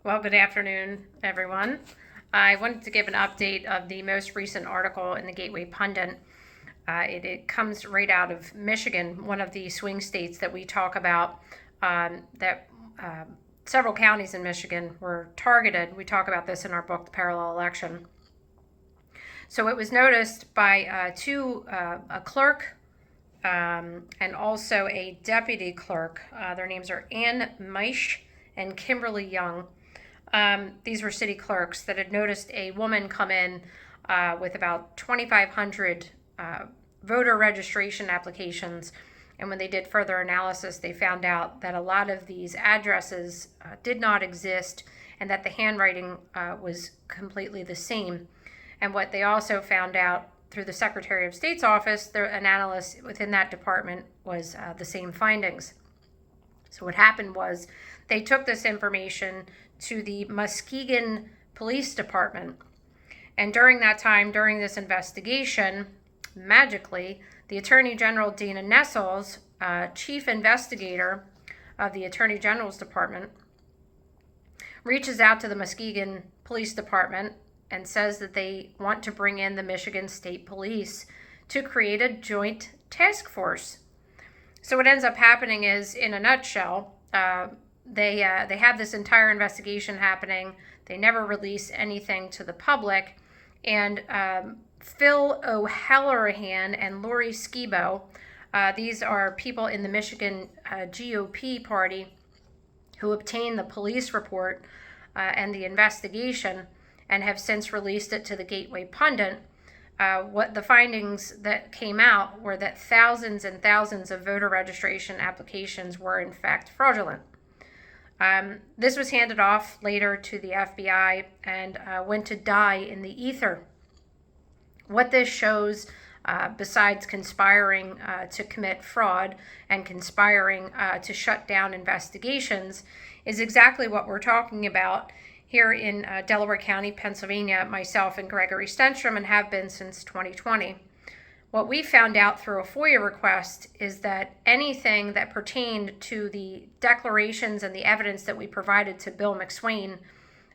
Well, good afternoon, everyone. I wanted to give an update of the most recent article in the Gateway Pundit. It comes right out of Michigan, one of the swing states that we talk about, that several counties in Michigan were targeted. We talk about this in our book, The Parallel Election. So it was noticed by a clerk and also a deputy clerk. Their names are Ann Meisch and Kimberly Young. These were city clerks that had noticed a woman come in with about 2,500 voter registration applications. And when they did further analysis, they found out that a lot of these addresses did not exist and that the handwriting was completely the same. And what they also found out through the Secretary of State's office, an analyst within that department was the same findings. So what happened was they took this information to the Muskegon Police Department. And during that time, during this investigation, magically, the Attorney General Dana Nessels, chief investigator of the Attorney General's Department, reaches out to the Muskegon Police Department and says that they want to bring in the Michigan State Police to create a joint task force. So what ends up happening is, in a nutshell, they have this entire investigation happening. They never release anything to the public. And Phil O'Halloran and Lori Skibo, these are people in the Michigan GOP party who obtained the police report and the investigation and have since released it to the Gateway Pundit. What the findings that came out were that thousands and thousands of voter registration applications were in fact fraudulent. This was handed off later to the FBI and went to die in the ether. What this shows, besides conspiring to commit fraud and conspiring to shut down investigations, is exactly what we're talking about here in Delaware County, Pennsylvania, myself and Gregory Stenstrom, and have been since 2020. What we found out through a FOIA request is that anything that pertained to the declarations and the evidence that we provided to Bill McSwain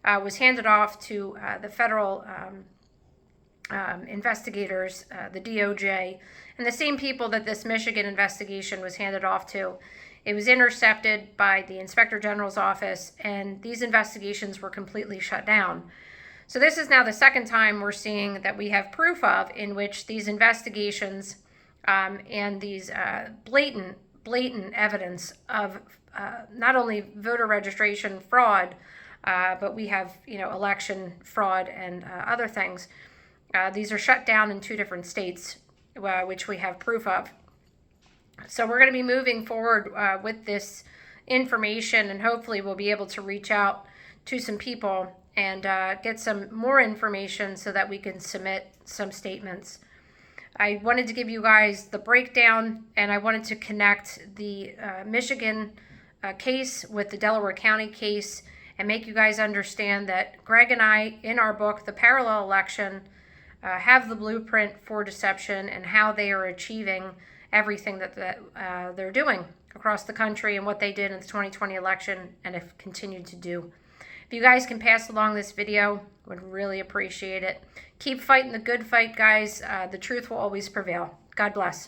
was handed off to the federal investigators, the DOJ, and the same people that this Michigan investigation was handed off to. It was intercepted by the Inspector General's office, and these investigations were completely shut down. So this is now the second time we're seeing that we have proof of in which these investigations and these blatant evidence of not only voter registration fraud, but we have election fraud and other things. These are shut down in 2 different states, which we have proof of. So we're going to be moving forward with this information, and hopefully we'll be able to reach out to some people and get some more information so that we can submit some statements. I wanted to give you guys the breakdown, and I wanted to connect the Michigan case with the Delaware County case and make you guys understand that Greg and I, in our book, The Parallel Election, have the blueprint for deception and how they are achieving everything that they're doing across the country and what they did in the 2020 election and have continued to do. If you guys can pass along this video, would really appreciate it. Keep fighting the good fight, guys. The truth will always prevail. God bless.